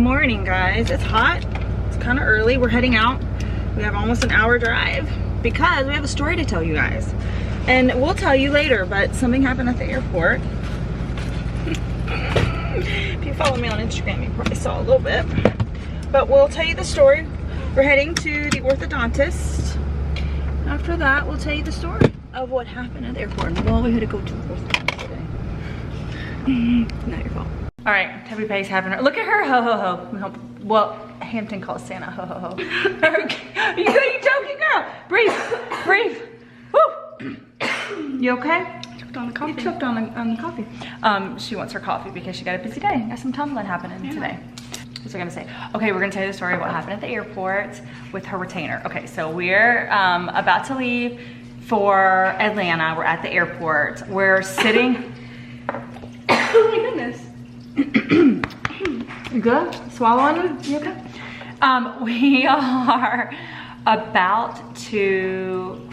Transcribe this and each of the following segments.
morning, guys. It's hot. It's kind of early. We're heading out. We have almost an hour drive because we have a story to tell you guys. And we'll tell you later, but something happened at the airport. If you follow me on Instagram, you probably saw a little bit. But we'll tell you the story. We're heading to the orthodontist. After that, we'll tell you the story of what happened at the airport. Well, we had to go to the orthodontist today. Not your fault. All right, Kapri Pay's having her. Look at her, ho ho ho. Well, Hampton calls Santa ho ho ho. You joking, girl? Breathe, breathe. Woo. You okay? Choked on the coffee. You choked on the coffee. She wants her coffee because she got a busy day. Got some tumbling happening today. What was I gonna say? Okay, we're gonna tell you the story of what happened at the airport with her retainer. Okay, so we're about to leave for Atlanta. We're at the airport. We're sitting. Oh my goodness. You good? Swallowing? You okay? We are about to.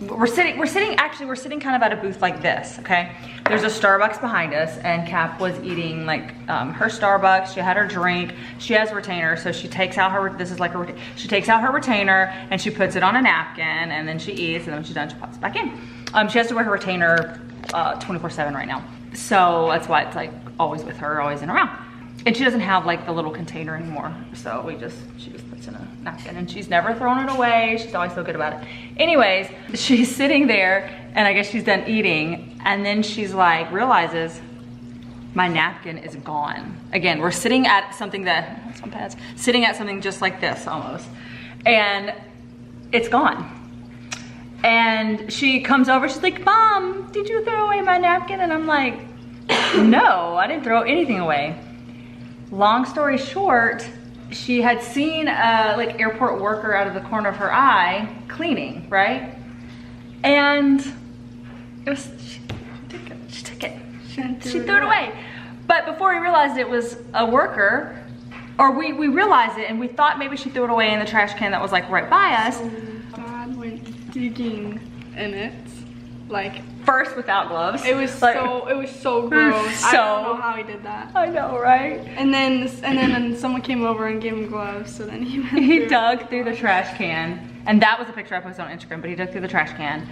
We're sitting kind of at a booth like this, okay? There's a Starbucks behind us, and Cap was eating like her Starbucks. She had her drink. She has a retainer, so she takes out her, this is like a, she takes out her retainer and she puts it on a napkin, and then she eats, and then when she's done, she pops it back in. She has to wear her retainer 24/7 right now. So that's why it's like always with her, always in around. And she doesn't have like the little container anymore. So she just puts in a napkin, and she's never thrown it away. She's always so good about it. Anyways, she's sitting there, and I guess she's done eating, and then she's like, realizes my napkin is gone. Again, we're sitting at something that, some pads, sitting at something just like this almost. And it's gone. And she comes over, she's like, Mom, did you throw away my napkin? And I'm like, no, I didn't throw anything away. Long story short, she had seen a like airport worker out of the corner of her eye cleaning, right? And it was, she took it. She threw it away. But before we realized it was a worker, or we realized it and we thought maybe she threw it away in the trash can that was like right by us. God went digging in it, like first without gloves. It was like, so gross. I don't know how he did that. I know, right? And then someone came over and gave him gloves, so then he dug through the trash can, and that was a picture I posted on Instagram, but he dug through the trash can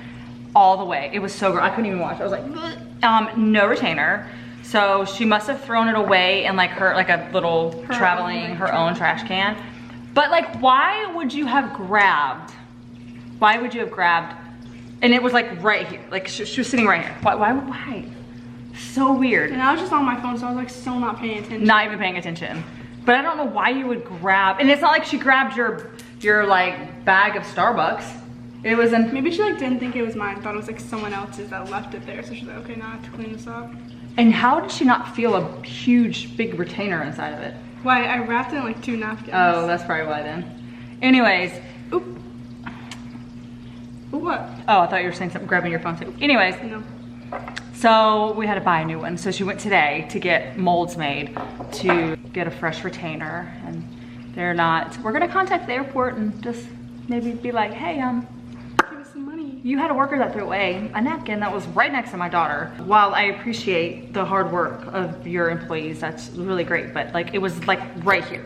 all the way. It was so gross. I couldn't even watch. I was like, no retainer. So she must have thrown it away in like her, like a little her own trash can. But like, why would you have grabbed? Why would you have grabbed? And it was like right here, like she was sitting right here. Why? So weird. And I was just on my phone, so I was like still not paying attention. Not even paying attention. But I don't know why you would grab, and it's not like she grabbed your like bag of Starbucks. It wasn't. Maybe she like didn't think it was mine, thought it was like someone else's that left it there. So she's like, okay, now I have to clean this up. And how did she not feel a huge, big retainer inside of it? Why, I wrapped it in like 2 napkins. Oh, that's probably why then. Anyways. Oop. What? Oh, I thought you were saying something, grabbing your phone too. Anyways. No. So we had to buy a new one. So she went today to get molds made to get a fresh retainer. And they're not, we're gonna contact the airport and just maybe be like, hey, give us some money. You had a worker that threw away a napkin that was right next to my daughter. While I appreciate the hard work of your employees, that's really great, but like it was like right here.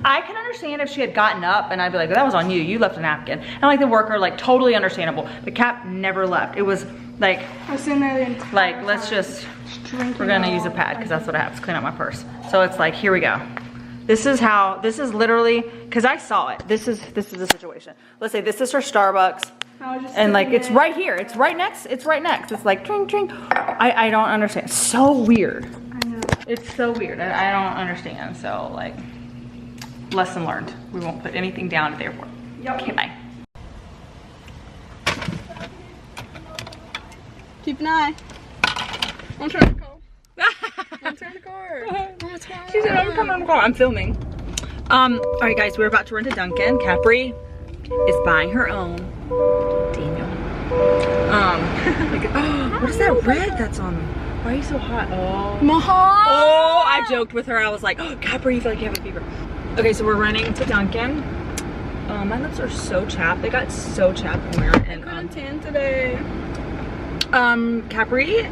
I can understand if she had gotten up and I'd be like, that was on you, you left a napkin. And like the worker, like totally understandable. But Cap never left. It was like, I was sitting there the entire like, let's just, we're gonna use a pad because that's what I have to clean out my purse. So it's like, here we go. This is literally, because I saw it. This is the situation. Let's say this is her Starbucks. And like, it's right here. It's right next. It's like, drink, drink. I don't understand. So weird. I know. It's so weird. I don't understand. So like, lesson learned. We won't put anything down at the airport. Yep. Okay, bye. Keep an eye. Don't turn the car. Don't turn the car. She said, I'm coming on the car. I'm filming. All right, guys, we're about to run to Dunkin. Kapri is buying her own. Daniel. What is that red that's on them? Why are you so hot? Oh. Oh, I joked with her. I was like, oh, Kapri, you feel like you have a fever. Okay, so we're running to Dunkin. My lips are so chapped. They got so chapped from wearing it. I'm tan today. Kapri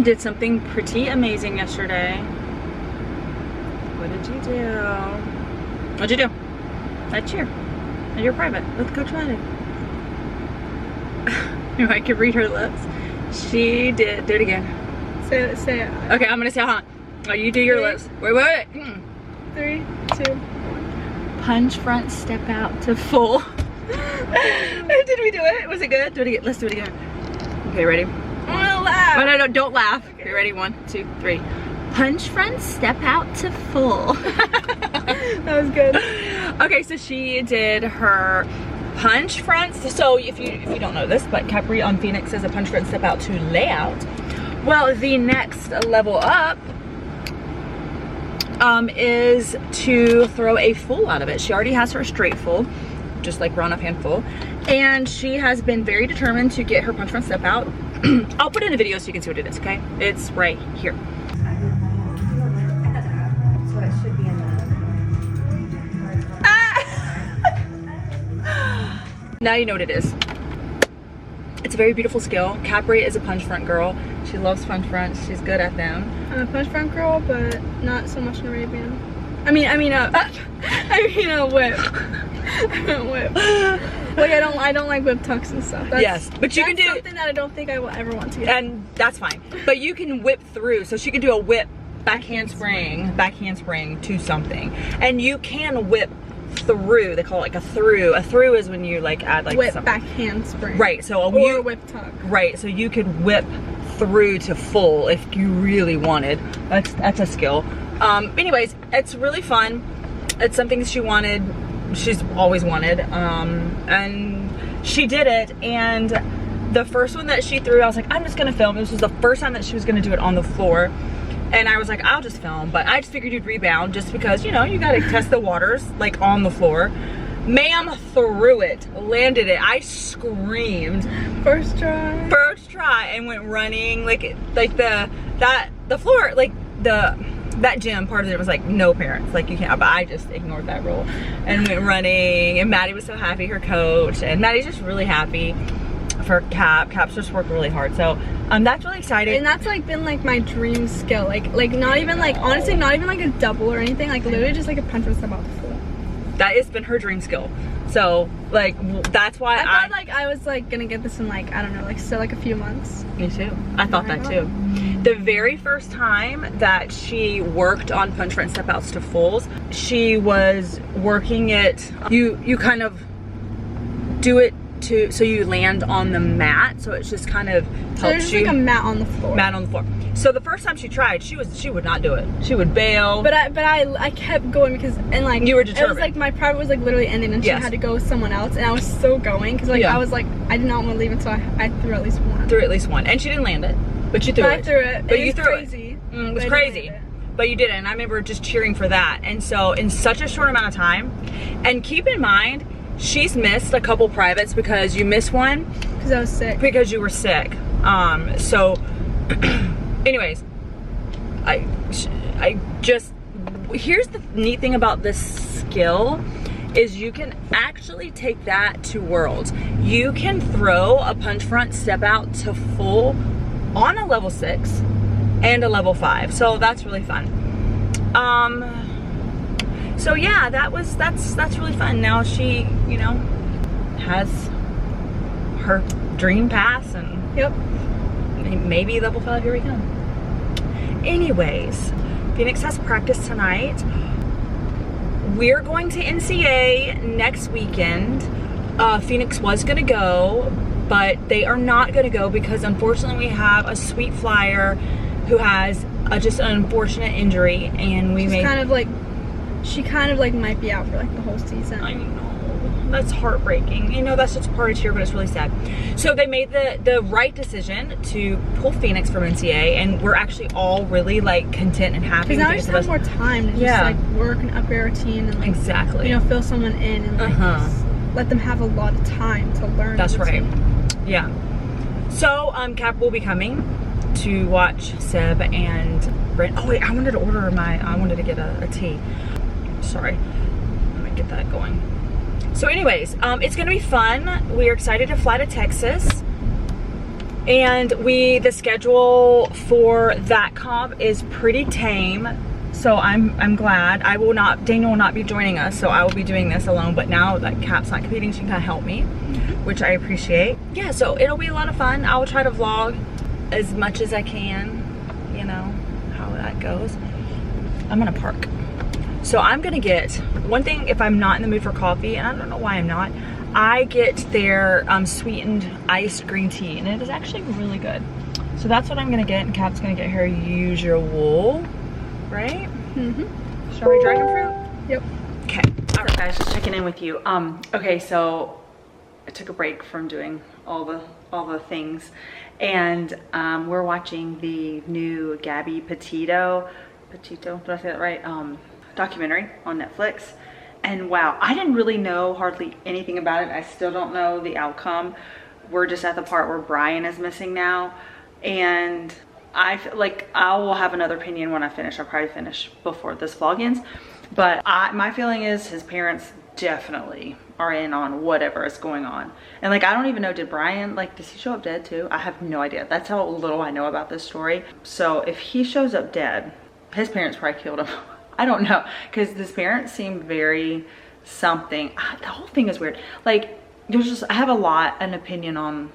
did something pretty amazing yesterday What did you do? What'd you do? That's cheer. And you're private. Let's go try it. You know, I can read her lips. She did. Do it again. Say it. Okay, I'm gonna say, huh? Oh, you do your lips. Wait. 3, 2. Punch front, step out to full. Did we do it? Was it good? Do it again. Let's do it again. Okay, ready? I'm gonna laugh. Oh, no, don't laugh. Okay, ready? 1, 2, 3. Punch front, step out to full. That was good. Okay, so she did her punch front. So if you don't know this, but Kapri on Phoenix is a punch front, step out to layout. Well, the next level up is to throw a full out of it. She already has her straight full, just like run up hand full, and she has been very determined to get her punch front step out. I'll put it in a video so you can see what it is, okay? It's right here. So it should be in Now you know what it is. It's a very beautiful skill. Kapri is a punch front girl. She loves punch fronts. She's good at them. I'm a punch front girl, but not so much an Arabian. I mean a whip. Whip. Like I don't like whip tucks and stuff. Yes, but you can do something that I don't think I will ever want to get. And that's fine. But you can whip through. So she can do a whip, back handspring to something, and you can whip through. They call it like a through. A through is when you like add like whip something. back handspring. Right. So or whip tuck. Right. So you could whip through to full if you really wanted. That's a skill. Anyways, it's really fun. It's something she wanted. She's always wanted. And she did it. And the first one that she threw, I was like, I'm just gonna film. This was the first time that she was gonna do it on the floor. And I was like, I'll just film, but I just figured you'd rebound just because, you know, you gotta test the waters, like on the floor. Ma'am threw it, landed it. I screamed. First try, and went running. Like the floor, like that gym part of it was like no parents, like you can't. But I just ignored that rule and went running. And Maddie was so happy, her coach, and Maddie's just really happy for Cap's just worked really hard. So that's really exciting. And that's like been like my dream skill. Like not even like, honestly, not even like a double or anything. Like literally just like a punch was about the floor. That has been her dream skill. So like that's why I thought like I was like gonna get this in like, I don't know, like still like a few months. Me too. I thought that too. The very first time that she worked on punch front step outs to fulls, she was working it. You kind of do it so you land on the mat, so it's just kind of helps so there's you. Like a mat on the floor. So the first time she tried, she would not do it. She would bail. But I kept going because, and like you were determined. It was like my private was like literally ending, and she had to go with someone else, and I was still going because like I was like I did not want to leave until I threw at least one. And she didn't land it, but you threw it. I threw it. But you threw crazy. It was crazy. But you did it, and I remember just cheering for that. And so in such a short amount of time, and keep in mind, she's missed a couple privates because you missed one. Because I was sick. Because you were sick. So, anyways, I just, here's the neat thing about this skill is you can actually take that to worlds. You can throw a punch front step out to full on a level 6 and a level 5. So that's really fun. So yeah, that's really fun. Now she, you know, has her dream pass, and yep, maybe level 5, here we come. Anyways, Phoenix has practice tonight. We're going to NCA next weekend. Phoenix was gonna go, but they are not gonna go because unfortunately we have a sweet flyer who has just an unfortunate injury, and she kind of like might be out for like the whole season. I know, that's heartbreaking. You know, that's just part of cheer, but it's really sad. So they made the right decision to pull Phoenix from NCA, and we're actually all really like content and happy. Because now we just have more time to just like work and up your routine and like, exactly, you know, fill someone in and like just let them have a lot of time to learn. That's right. Yeah. So Cap will be coming to watch Seb and Brent. Oh wait, I wanted to get a tea. Sorry, let me get that going. So anyways, it's gonna be fun. We're excited to fly to Texas, and the schedule for that comp is pretty tame. So I'm glad. Daniel will not be joining us, so I will be doing this alone, but now that Kap's not competing, she can kind of help me, which I appreciate. Yeah, so it'll be a lot of fun. I will try to vlog as much as I can, you know, how that goes. I'm gonna park. So I'm gonna get, one thing, if I'm not in the mood for coffee, and I don't know why I'm not, I get their sweetened iced green tea, and it is actually really good. So that's what I'm gonna get, and Kap's gonna get her usual, right? Strawberry dragon fruit? Yep. Okay. All right, guys, just checking in with you. Okay, so I took a break from doing all the things, and we're watching the new Gabby Petito, did I say that right? Documentary on Netflix. And wow, I didn't really know hardly anything about it. I still don't know the outcome. We're just at the part where Brian is missing now, and I feel like I will have another opinion when I finish. I'll probably finish before this vlog ends, but my feeling is his parents definitely are in on whatever is going on. And like, I don't even know, did Brian, like, does he show up dead too? I have no idea. That's how little I know about this story. So if he shows up dead, his parents probably killed him. I don't know, because his parents seem very something. The whole thing is weird. Like, there's just, I have an opinion on.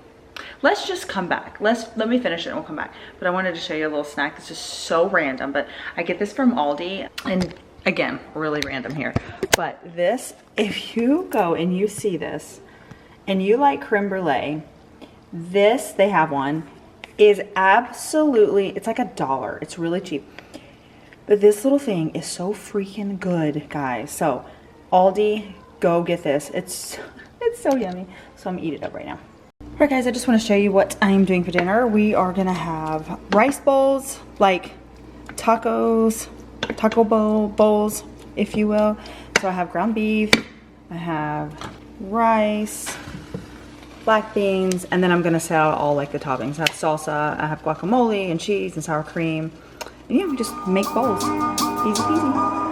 Let's just come back. Let me finish it and we'll come back. But I wanted to show you a little snack that's just so random, but I get this from Aldi, and again, really random here. But this, if you go and you see this and you like creme brulee, this, they have one, is absolutely, it's like $1. It's really cheap. But this little thing is so freaking good, guys. So Aldi, go get this. It's so yummy. So I'm gonna eat it up right now. All right, guys, I just want to show you what I'm doing for dinner. We are gonna have rice bowls, like taco bowls, if you will. So I have ground beef, I have rice, black beans, and then I'm gonna set out all like the toppings. I have salsa, I have guacamole and cheese and sour cream. And yeah, we just make bowls. Easy peasy.